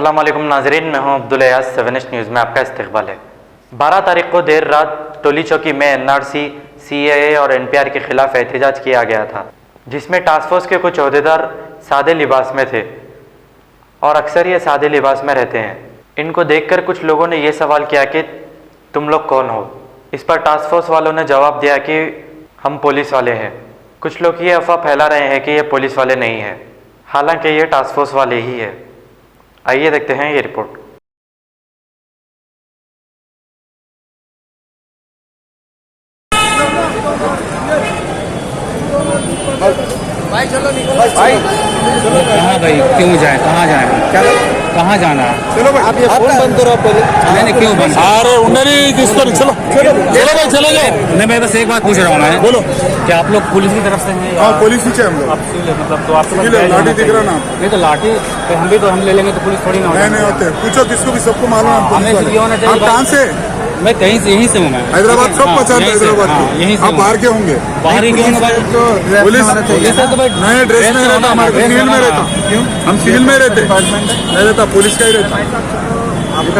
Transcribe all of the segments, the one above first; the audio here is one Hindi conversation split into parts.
अस्सलाम वालेकुम नाजरीन, मैं हूं अब्दुल अयाज। 7H न्यूज़ में आपका इस्तकबाल है। 12 तारीख को देर रात टोली चौकी में NRC, CAA और NPR के खिलाफ एहतजाज किया गया था, जिसमें टास्क फोर्स के कुछ ओहदेदार सादे लिबास में थे और अक्सर ये सादे लिबास में रहते हैं। इनको देखकर कुछ लोगों ने ये सवाल किया कि तुम लोग कौन हो। इस पर टास्क फोर्स वालों ने जवाब दिया कि हम पुलिस वाले हैं। कुछ लोग ये अफवाह फैला रहे हैं कि ये पुलिस वाले नहीं हैं, हालांकि ये टास्क फोर्स वाले ही है। आइए देखते हैं ये रिपोर्ट। भाई चलो भाई कहाँ भाई क्यों जाए, कहाँ जाए, कहाँ जाना है? चलो भाई, आप ये फोन बंद करो पहले। मैंने क्यों बंद? अरे उन्हें जिसको चलो चलो भाई चलो जाओ। नहीं, मैं बस एक बात पूछ रहा हूँ। मैं बोलो, क्या आप लोग पुलिस की तरफ से हैं? हाँ पुलिस ही चाहिए हम लोग। आप मतलब तो आपके पास लाठी दिख रहा ना? नहीं तो लाठी तो हम ले लेंगे तो पुलिस थोड़ी ना होगी। नहीं होते, पूछो किसको भी, सबको मालूम है हमें पुलिस ये होना वाले। चाहिए। आप कहाँ से? मैं कहीं से, यहीं से हूँ। मैं हैदराबाद, सब हाँ, पहचानते यहीं से, हैदराबाद हाँ, को। यहीं से आप हूँ। बाहर के होंगे? बाहर ही क्यों भाई? पुलिस तो भाई नए ड्रेस में रहता, हमारे सिविल में रहता। हम सिविल में रहते, नहीं रहता पुलिस का ही रहता।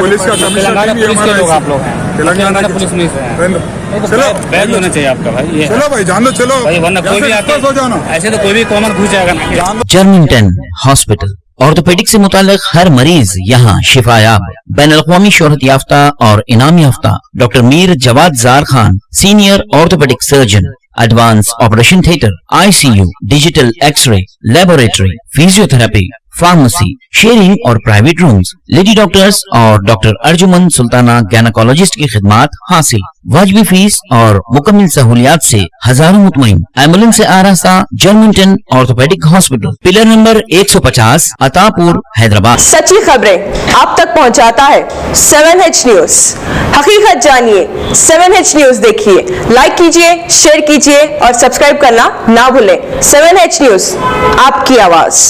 पुलिस का तेलंगाना पुलिस के लोग आप लोग हैं। तेलंगाना पुलिस में से हैं। चलो बैग होना चाहिए आपका भाई। ये चलो भाई जान दो, चलो भाई, वरना कोई भी आके हो जाना। ऐसे तो कोई भी कॉमन घुस जाएगा ना। जर्मिंगटन हॉस्पिटल ऑर्थोपेडिक से मुताल्लिक हर मरीज यहाँ शिफायाब। बैनुल-अक़वामी शोहरत याफ्ता और इनाम याफ्ता doctor Mir Jawad Zar Khan, senior orthopaedic surgeon, advance operation theatre, ICU, digital x ray, laboratory, physiotherapy, pharmacy, sharing और प्राइवेट रूम्स, लेडी डॉक्टर्स और डॉक्टर अर्जुमन सुल्ताना गैनकोलॉजिस्ट की खिदमात हासिल। वाजिबी फीस और मुकम्मल सहूलियात से हजारों मुतमईन। एम्बुलेंस से आरास्ता Germington orthopaedic hospital, pillar number 150, Attapur, Hyderabad. सच्ची खबरें आप तक पहुंचाता है 7H न्यूज। हकीकत जानिए, 7H न्यूज देखिए, लाइक कीजिए, शेयर कीजिए और सब्सक्राइब करना ना भूलें। 7H न्यूज, आपकी आवाज।